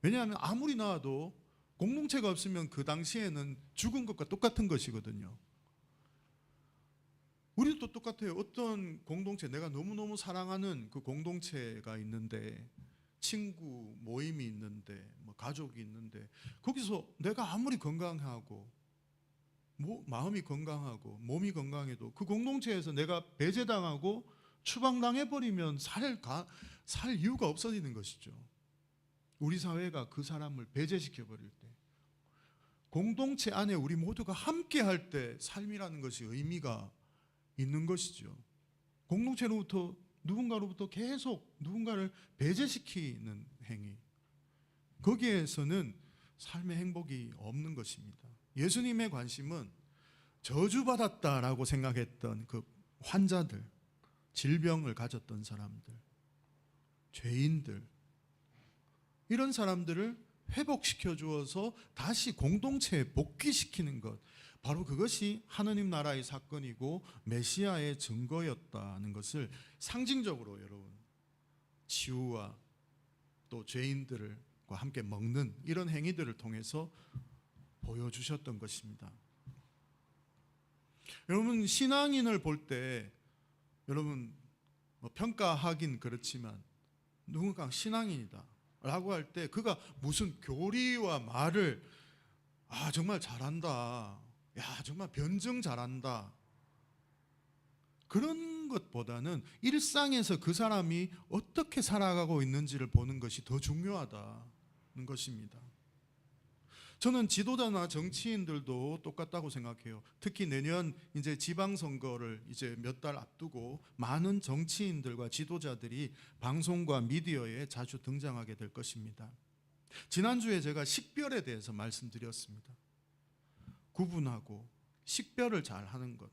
Speaker 1: 왜냐하면 아무리 나와도 공동체가 없으면 그 당시에는 죽은 것과 똑같은 것이거든요. 우리도 똑같아요. 어떤 공동체, 내가 너무너무 사랑하는 그 공동체가 있는데, 친구 모임이 있는데, 가족이 있는데, 거기서 내가 아무리 건강하고 마음이 건강하고 몸이 건강해도 그 공동체에서 내가 배제당하고 추방당해버리면 살 이유가 없어지는 것이죠. 우리 사회가 그 사람을 배제시켜버릴 때, 공동체 안에 우리 모두가 함께 할 때 삶이라는 것이 의미가 있는 것이죠. 공동체로부터 누군가로부터 계속 누군가를 배제시키는 행위, 거기에서는 삶의 행복이 없는 것입니다. 예수님의 관심은 저주받았다라고 생각했던 그 환자들, 질병을 가졌던 사람들, 죄인들, 이런 사람들을 회복시켜 주어서 다시 공동체에 복귀시키는 것, 바로 그것이 하느님 나라의 사건이고 메시아의 증거였다는 것을 상징적으로 여러분, 치유와 또 죄인들과 함께 먹는 이런 행위들을 통해서 보여주셨던 것입니다. 여러분 신앙인을 볼 때 여러분 평가하긴 그렇지만 누군가 신앙인이다 라고 할 때 그가 무슨 교리와 말을 정말 잘한다, 야 정말 변증 잘한다, 그런 것보다는 일상에서 그 사람이 어떻게 살아가고 있는지를 보는 것이 더 중요하다는 것입니다. 저는 지도자나 정치인들도 똑같다고 생각해요. 특히 내년 이제 지방선거를 이제 몇 달 앞두고 많은 정치인들과 지도자들이 방송과 미디어에 자주 등장하게 될 것입니다. 지난주에 제가 식별에 대해서 말씀드렸습니다. 구분하고 식별을 잘 하는 것.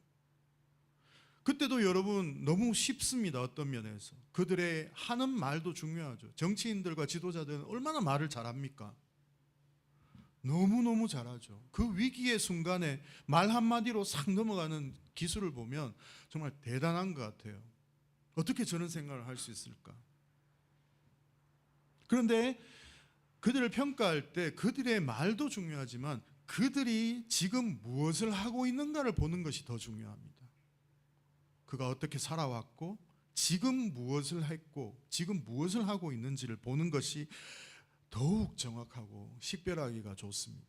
Speaker 1: 그때도 여러분 너무 쉽습니다. 어떤 면에서. 그들의 하는 말도 중요하죠. 정치인들과 지도자들은 얼마나 말을 잘합니까? 너무너무 잘하죠. 그 위기의 순간에 말 한마디로 싹 넘어가는 기술을 보면 정말 대단한 것 같아요. 어떻게 저런 생각을 할 수 있을까? 그런데 그들을 평가할 때 그들의 말도 중요하지만 그들이 지금 무엇을 하고 있는가를 보는 것이 더 중요합니다. 그가 어떻게 살아왔고 지금 무엇을 했고 지금 무엇을 하고 있는지를 보는 것이 더욱 정확하고 식별하기가 좋습니다.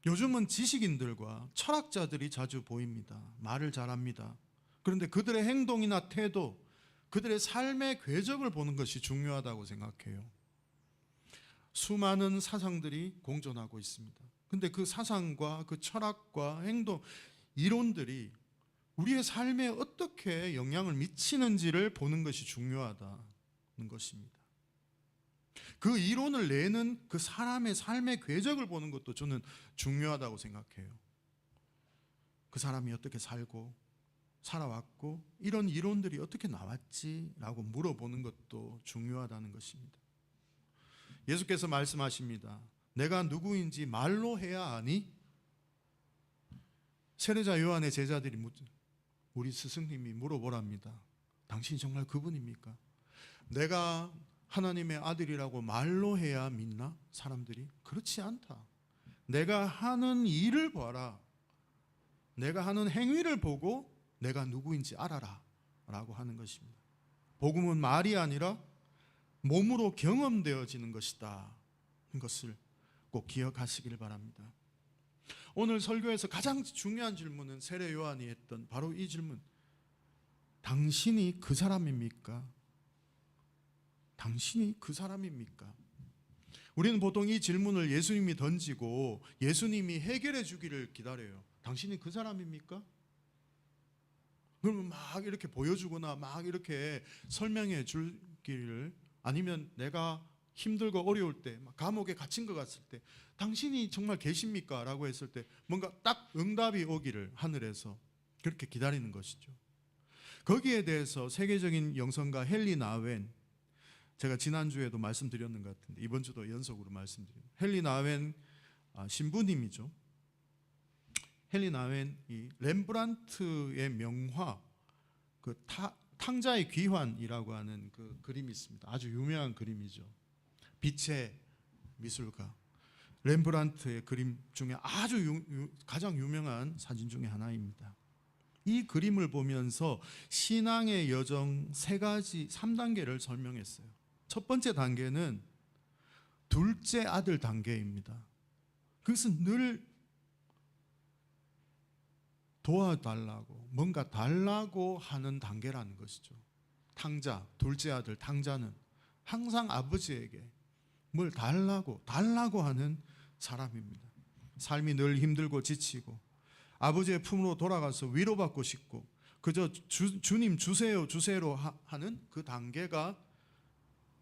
Speaker 1: 요즘은 지식인들과 철학자들이 자주 보입니다. 말을 잘합니다. 그런데 그들의 행동이나 태도, 그들의 삶의 궤적을 보는 것이 중요하다고 생각해요. 수많은 사상들이 공존하고 있습니다. 근데 그 사상과 그 철학과 행동, 이론들이 우리의 삶에 어떻게 영향을 미치는지를 보는 것이 중요하다는 것입니다. 그 이론을 내는 그 사람의 삶의 궤적을 보는 것도 저는 중요하다고 생각해요. 그 사람이 어떻게 살고 살아왔고 이런 이론들이 어떻게 나왔지라고 물어보는 것도 중요하다는 것입니다. 예수께서 말씀하십니다. 내가 누구인지 말로 해야 아니? 세례자 요한의 제자들이 우리 스승님이 물어보랍니다. 당신이 정말 그분입니까? 내가 하나님의 아들이라고 말로 해야 믿나? 사람들이 그렇지 않다. 내가 하는 일을 봐라. 내가 하는 행위를 보고 내가 누구인지 알아라 라고 하는 것입니다. 복음은 말이 아니라 몸으로 경험되어지는 것이다. 이것을 꼭 기억하시길 바랍니다. 오늘 설교에서 가장 중요한 질문은 세례 요한이 했던 바로 이 질문. 당신이 그 사람입니까? 당신이 그 사람입니까? 우리는 보통 이 질문을 예수님이 던지고 예수님이 해결해 주기를 기다려요. 당신이 그 사람입니까? 그러면 막 이렇게 보여주거나 막 이렇게 설명해 주기를, 아니면 내가 힘들고 어려울 때, 감옥에 갇힌 것 같을 때 당신이 정말 계십니까? 라고 했을 때 뭔가 딱 응답이 오기를 하늘에서 그렇게 기다리는 것이죠. 거기에 대해서 세계적인 영성가 헨리 나웬, 제가 지난주에도 말씀드렸는 것 같은데 이번 주도 연속으로 말씀드려요. 헨리 나웬 신부님이죠. 헨리 나웬이 렘브란트의 명화 그 탕자의 귀환이라고 하는 그 그림이 있습니다. 아주 유명한 그림이죠. 빛의 미술가 렘브란트의 그림 중에 아주 가장 유명한 사진 중에 하나입니다. 이 그림을 보면서 신앙의 여정 3단계를 설명했어요. 첫 번째 단계는 둘째 아들 단계입니다. 그것은 늘 도와달라고, 뭔가 달라고 하는 단계라는 것이죠. 탕자, 둘째 아들 탕자는 항상 아버지에게 뭘 달라고 하는 사람입니다. 삶이 늘 힘들고 지치고 아버지의 품으로 돌아가서 위로받고 싶고 그저 주님 주세요로 하는 그 단계가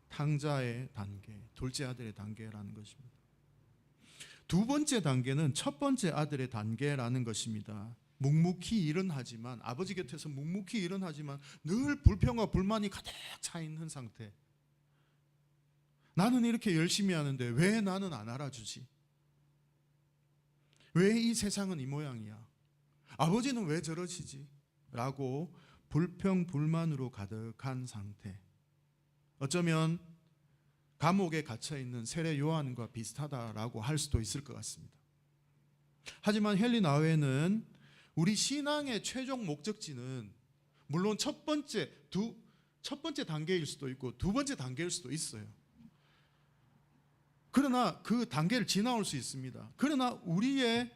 Speaker 1: 탕자의 단계, 둘째 아들의 단계라는 것입니다. 두 번째 단계는 첫 번째 아들의 단계라는 것입니다. 묵묵히 일은 하지만, 아버지 곁에서 묵묵히 일은 하지만 늘 불평과 불만이 가득 차 있는 상태. 나는 이렇게 열심히 하는데 왜 나는 안 알아주지? 왜 이 세상은 이 모양이야? 아버지는 왜 저러시지? 라고 불평 불만으로 가득한 상태. 어쩌면 감옥에 갇혀있는 세례 요한과 비슷하다라고 할 수도 있을 것 같습니다. 하지만 헨리 나웨는 우리 신앙의 최종 목적지는 물론 첫 번째 단계일 수도 있고 두 번째 단계일 수도 있어요. 그러나 그 단계를 지나올 수 있습니다. 그러나 우리의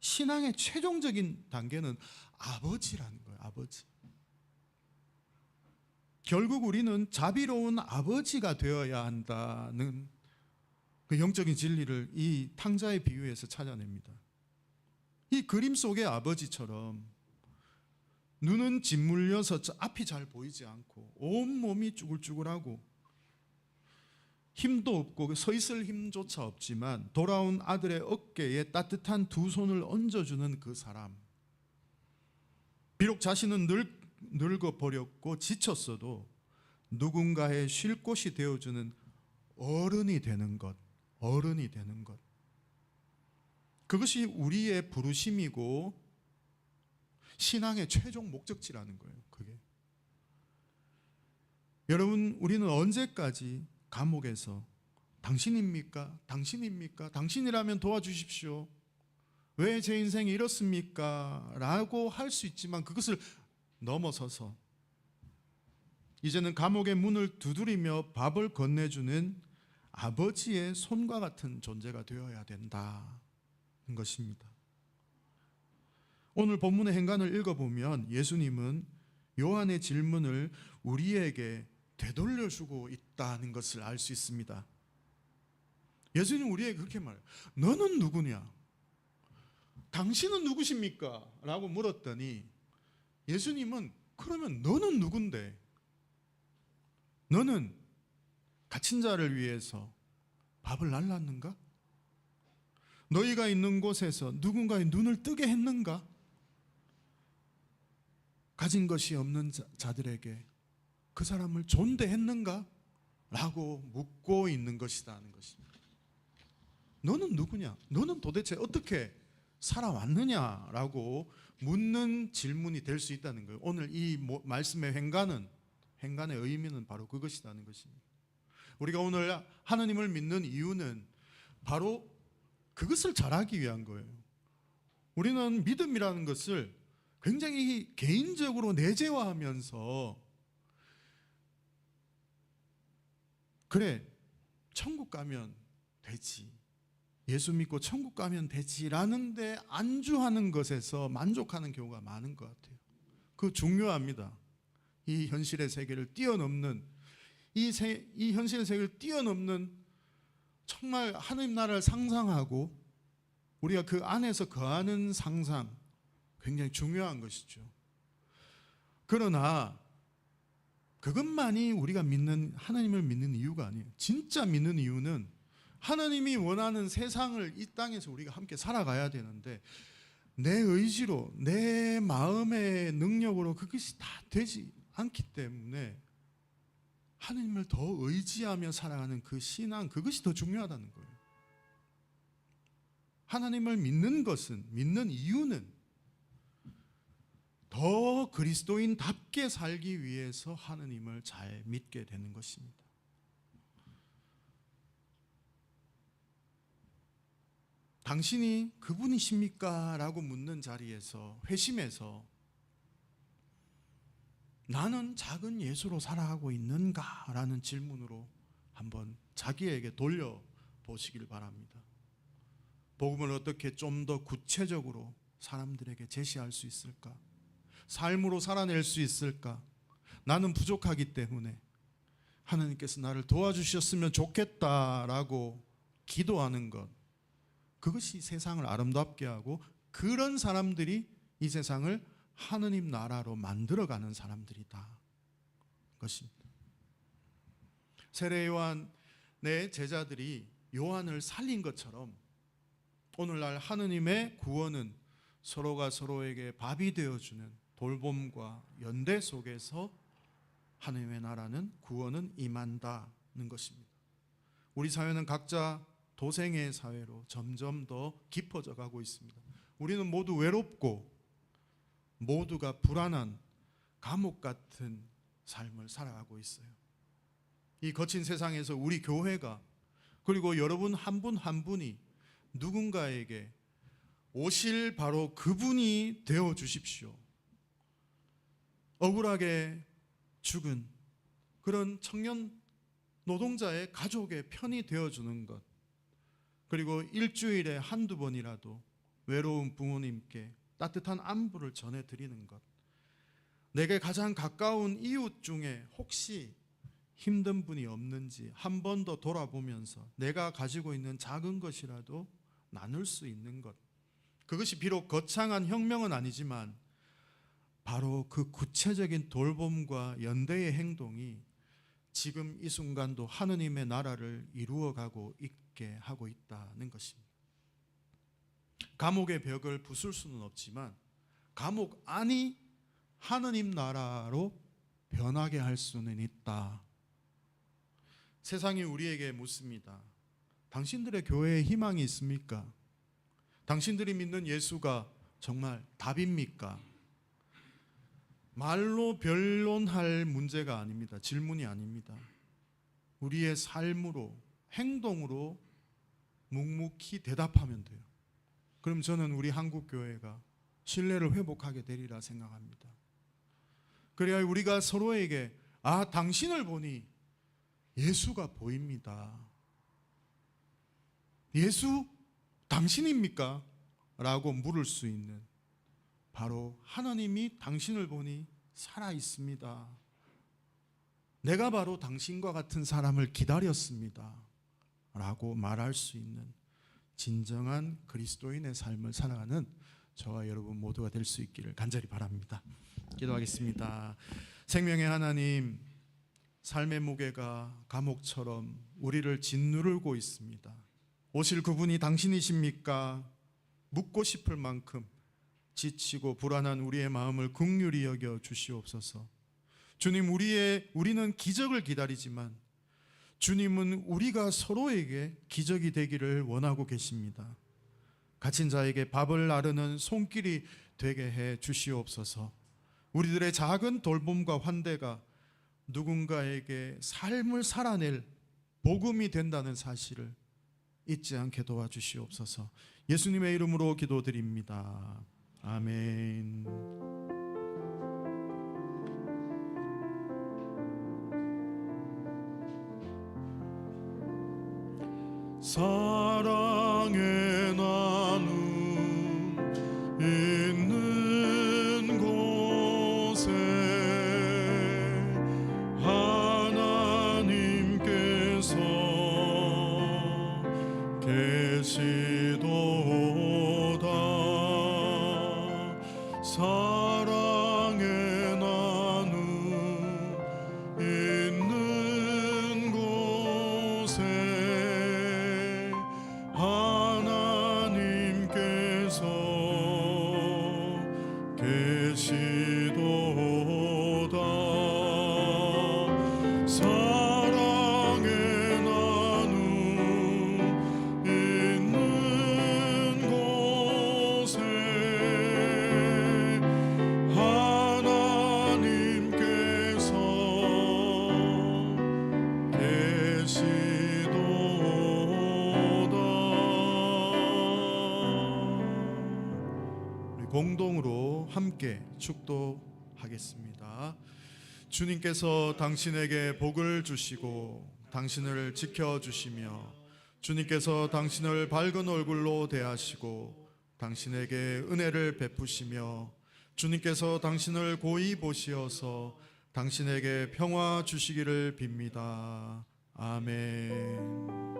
Speaker 1: 신앙의 최종적인 단계는 아버지라는 거예요. 아버지. 결국 우리는 자비로운 아버지가 되어야 한다는 그 영적인 진리를 이 탕자의 비유에서 찾아냅니다. 이 그림 속의 아버지처럼 눈은 짓물려서 앞이 잘 보이지 않고 온몸이 쭈글쭈글하고 힘도 없고 서 있을 힘조차 없지만 돌아온 아들의 어깨에 따뜻한 두 손을 얹어주는 그 사람. 비록 자신은 늙어버렸고 지쳤어도 누군가의 쉴 곳이 되어주는 어른이 되는 것. 어른이 되는 것. 그것이 우리의 부르심이고 신앙의 최종 목적지라는 거예요. 그게. 여러분, 우리는 언제까지 감옥에서 당신입니까? 당신입니까? 당신이라면 도와주십시오. 왜 제 인생이 이렇습니까? 라고 할 수 있지만 그것을 넘어서서 이제는 감옥의 문을 두드리며 밥을 건네주는 아버지의 손과 같은 존재가 되어야 된다는 것입니다. 오늘 본문의 행간을 읽어보면 예수님은 요한의 질문을 우리에게 되돌려주고 있다는 것을 알 수 있습니다. 예수님은 우리에게 그렇게 말해요. 너는 누구냐? 당신은 누구십니까? 라고 물었더니 예수님은 그러면 너는 누군데? 너는 갇힌 자를 위해서 밥을 날랐는가? 너희가 있는 곳에서 누군가의 눈을 뜨게 했는가? 가진 것이 없는 자들에게 그 사람을 존대했는가? 라고 묻고 있는 것이라는 것입니다. 너는 누구냐? 너는 도대체 어떻게 살아왔느냐? 라고 묻는 질문이 될 수 있다는 거예요. 오늘 이 말씀의 행간의 의미는 바로 그것이라는 것입니다. 우리가 오늘 하나님을 믿는 이유는 바로 그것을 잘하기 위한 거예요. 우리는 믿음이라는 것을 굉장히 개인적으로 내재화하면서 그래, 천국 가면 되지, 예수 믿고 천국 가면 되지라는 데 안주하는 것에서 만족하는 경우가 많은 것 같아요. 그거 중요합니다. 이 현실의 세계를 뛰어넘는 이 현실의 세계를 뛰어넘는 정말 하나님 나라를 상상하고 우리가 그 안에서 거하는 상상, 굉장히 중요한 것이죠. 그러나 그것만이 우리가 믿는 하나님을 믿는 이유가 아니에요. 진짜 믿는 이유는 하나님이 원하는 세상을 이 땅에서 우리가 함께 살아가야 되는데 내 의지로 내 마음의 능력으로 그것이 다 되지 않기 때문에 하나님을 더 의지하며 살아가는 그 신앙, 그것이 더 중요하다는 거예요. 하나님을 믿는 것은, 믿는 이유는 더 그리스도인답게 살기 위해서 하나님을 잘 믿게 되는 것입니다. 당신이 그분이십니까? 라고 묻는 자리에서 회심해서 나는 작은 예수로 살아가고 있는가? 라는 질문으로 한번 자기에게 돌려보시길 바랍니다. 복음을 어떻게 좀 더 구체적으로 사람들에게 제시할 수 있을까? 삶으로 살아낼 수 있을까? 나는 부족하기 때문에 하나님께서 나를 도와주셨으면 좋겠다라고 기도하는 것, 그것이 세상을 아름답게 하고 그런 사람들이 이 세상을 하느님 나라로 만들어가는 사람들이다 것입니다. 세례 요한의 제자들이 요한을 살린 것처럼 오늘날 하느님의 구원은 서로가 서로에게 밥이 되어주는 돌봄과 연대 속에서 하느님의 나라는 구원은 임한다는 것입니다. 우리 사회는 각자 도생의 사회로 점점 더 깊어져 가고 있습니다. 우리는 모두 외롭고 모두가 불안한 감옥 같은 삶을 살아가고 있어요. 이 거친 세상에서 우리 교회가 그리고 여러분 한 분 한 분이 누군가에게 오실 바로 그분이 되어 주십시오. 억울하게 죽은 그런 청년 노동자의 가족의 편이 되어주는 것, 그리고 일주일에 한두 번이라도 외로운 부모님께 따뜻한 안부를 전해드리는 것, 내게 가장 가까운 이웃 중에 혹시 힘든 분이 없는지 한 번 더 돌아보면서 내가 가지고 있는 작은 것이라도 나눌 수 있는 것, 그것이 비록 거창한 혁명은 아니지만 바로 그 구체적인 돌봄과 연대의 행동이 지금 이 순간도 하느님의 나라를 이루어가고 있게 하고 있다는 것입니다. 감옥의 벽을 부술 수는 없지만 감옥 안이 하느님 나라로 변하게 할 수는 있다. 세상이 우리에게 묻습니다. 당신들의 교회에 희망이 있습니까? 당신들이 믿는 예수가 정말 답입니까? 말로 변론할 문제가 아닙니다. 질문이 아닙니다. 우리의 삶으로, 행동으로 묵묵히 대답하면 돼요. 그럼 저는 우리 한국교회가 신뢰를 회복하게 되리라 생각합니다. 그래야 우리가 서로에게 당신을 보니 예수가 보입니다. 예수 당신입니까? 라고 물을 수 있는, 바로 하나님이 당신을 보니 살아 있습니다. 내가 바로 당신과 같은 사람을 기다렸습니다. 라고 말할 수 있는 진정한 그리스도인의 삶을 살아가는 저와 여러분 모두가 될 수 있기를 간절히 바랍니다. 기도하겠습니다. 생명의 하나님, 삶의 무게가 감옥처럼 우리를 짓누르고 있습니다. 오실 그분이 당신이십니까? 묻고 싶을 만큼 지치고 불안한 우리의 마음을 긍휼히 여겨 주시옵소서. 주님, 우리는 기적을 기다리지만 주님은 우리가 서로에게 기적이 되기를 원하고 계십니다. 갇힌 자에게 밥을 나르는 손길이 되게 해 주시옵소서. 우리들의 작은 돌봄과 환대가 누군가에게 삶을 살아낼 복음이 된다는 사실을 잊지 않게 도와주시옵소서. 예수님의 이름으로 기도드립니다. 아멘. 사랑의 나눔 있는 곳에 하나님께서 계시도다. 사랑의 나눔 있는 곳에 하나님께서 계시도다. 사랑의 나눔 있는 곳에 하나님께서 계시도다. 우리 공동으로 함께 축도하겠습니다. 주님께서 당신에게 복을 주시고 당신을 지켜주시며 주님께서 당신을 밝은 얼굴로 대하시고 당신에게 은혜를 베푸시며 주님께서 당신을 고이 보시어서 당신에게 평화 주시기를 빕니다. 아멘.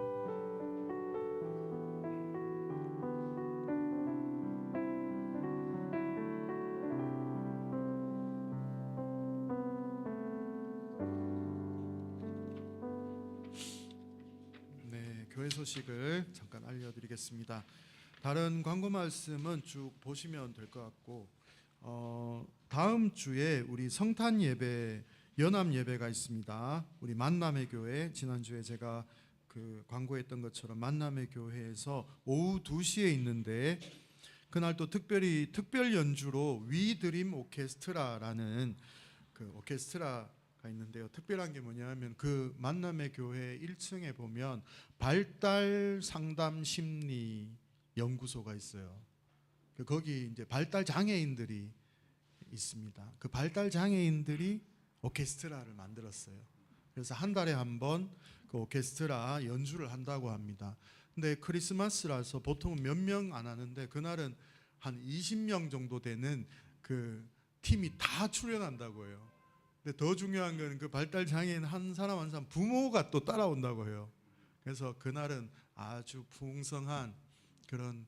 Speaker 1: 교회 소식을 잠깐 알려드리겠습니다. 다른 광고 말씀은 쭉 보시면 될 것 같고, 다음 주에 우리 성탄 예배, 연합 예배가 있습니다. 우리 만남의 교회, 지난주에 제가 그 광고했던 것처럼 만남의 교회에서 오후 2시에 있는데, 그날 또 특별히 특별 연주로 위드림 오케스트라라는 그 오케스트라가 있는데요. 특별한 게 뭐냐면 그 만남의 교회 1층에 보면 발달 상담 심리 연구소가 있어요. 거기 이제 발달 장애인들이 있습니다. 그 발달 장애인들이 오케스트라를 만들었어요. 그래서 한 달에 한 번 그 오케스트라 연주를 한다고 합니다. 근데 크리스마스라서 보통은 몇 명 안 하는데 그날은 한 20명 정도 되는 그 팀이 다 출연한다고 해요. 근데 더 중요한 건 그 발달 장애인 한 사람 한 사람 부모가 또 따라온다고 해요. 그래서 그날은 아주 풍성한 그런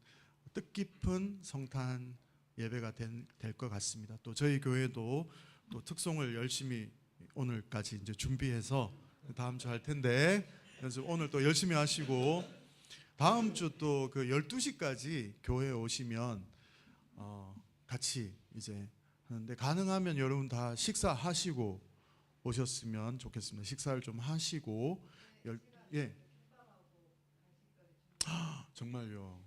Speaker 1: 뜻깊은 성탄 예배가 될 것 같습니다. 또 저희 교회도 또 특송을 열심히 오늘까지 이제 준비해서 다음 주 할 텐데, 그래서 오늘 또 열심히 하시고 다음 주 또 그 12시까지 교회에 오시면 같이 이제 하는데, 가능하면 여러분 다 식사하시고 오셨으면 좋겠습니다. 식사를 좀 하시고 예. 정말요.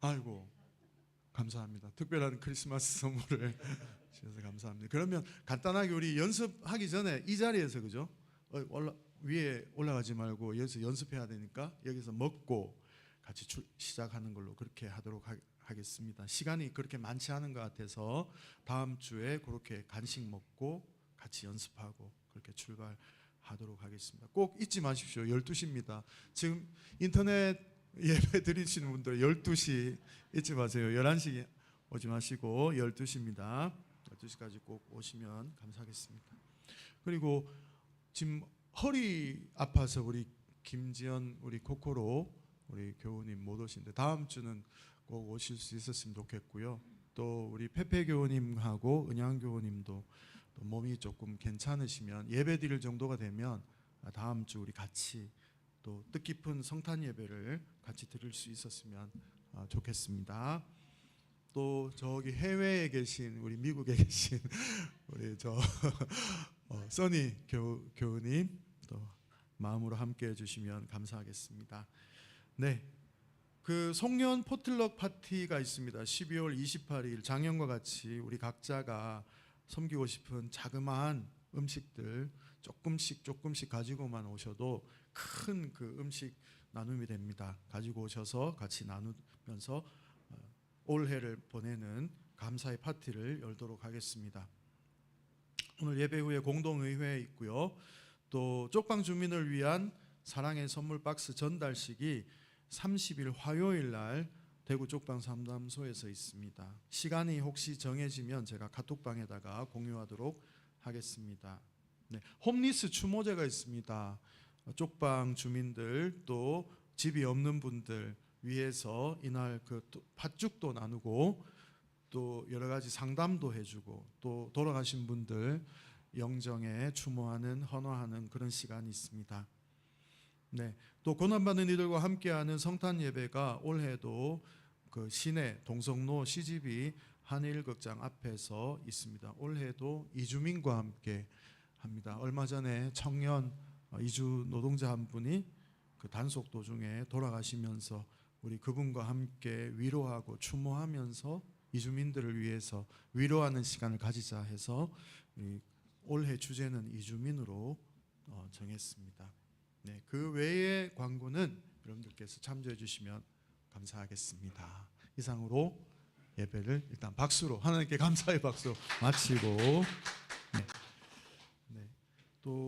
Speaker 1: 아이고 감사합니다. 특별한 크리스마스 선물을 주셔서 감사합니다. 그러면 간단하게 우리 연습하기 전에 이 자리에서 그죠? 위에 올라가지 말고 여기서 연습해야 되니까 여기서 먹고 같이 시작하는 걸로 그렇게 하도록 하겠습니다. 시간이 그렇게 많지 않은 것 같아서 다음 주에 그렇게 간식 먹고 같이 연습하고 그렇게 출발하도록 하겠습니다. 꼭 잊지 마십시오. 12시입니다. 지금 인터넷 예배 드리시는 분들 12시 잊지 마세요. 11시 오지 마시고 12시입니다. 12시까지 꼭 오시면 감사하겠습니다. 그리고 지금 허리 아파서 우리 김지연 우리 코코로 우리 교우님 못 오신데 다음 주는 꼭 오실 수 있었으면 좋겠고요. 또 우리 페페 교우님하고 은양 교우님도 또 몸이 조금 괜찮으시면 예배 드릴 정도가 되면 다음 주 우리 같이 또 뜻깊은 성탄 예배를 같이 드릴 수 있었으면 좋겠습니다. 또 저기 해외에 계신 우리 미국에 계신 우리 저 써니 교우님 또 마음으로 함께 해주시면 감사하겠습니다. 네, 그 송년 포틀럭 파티가 있습니다. 12월 28일 작년과 같이 우리 각자가 섬기고 싶은 자그마한 음식들 조금씩 가지고만 오셔도 큰 그 음식 나눔이 됩니다. 가지고 오셔서 같이 나누면서 올해를 보내는 감사의 파티를 열도록 하겠습니다. 오늘 예배 후에 공동의회 있고요. 또 쪽방 주민을 위한 사랑의 선물 박스 전달식이 30일 화요일 날 대구 쪽방 상담소에서 있습니다. 시간이 혹시 정해지면 제가 카톡방에다가 공유하도록 하겠습니다. 네, 홈리스 추모제가 있습니다. 쪽방 주민들 또 집이 없는 분들 위해서 이날 그 팥죽도 나누고 또 여러 가지 상담도 해주고 또 돌아가신 분들 영정에 추모하는 헌화하는 그런 시간이 있습니다. 네, 또 고난받는 이들과 함께하는 성탄 예배가 올해도 그 시내 동성로 CGV 한일극장 앞에서 있습니다. 올해도 이주민과 함께 합니다. 얼마 전에 청년 이주 노동자 한 분이 그 단속 도중에 돌아가시면서 우리 그분과 함께 위로하고 추모하면서 이주민들을 위해서 위로하는 시간을 가지자 해서 올해 주제는 이주민으로 정했습니다. 네, 그 외의 광고는 여러분들께서 참조해 주시면 감사하겠습니다. 이상으로 예배를 일단 박수로 하나님께 감사의 박수 마치고 네. 또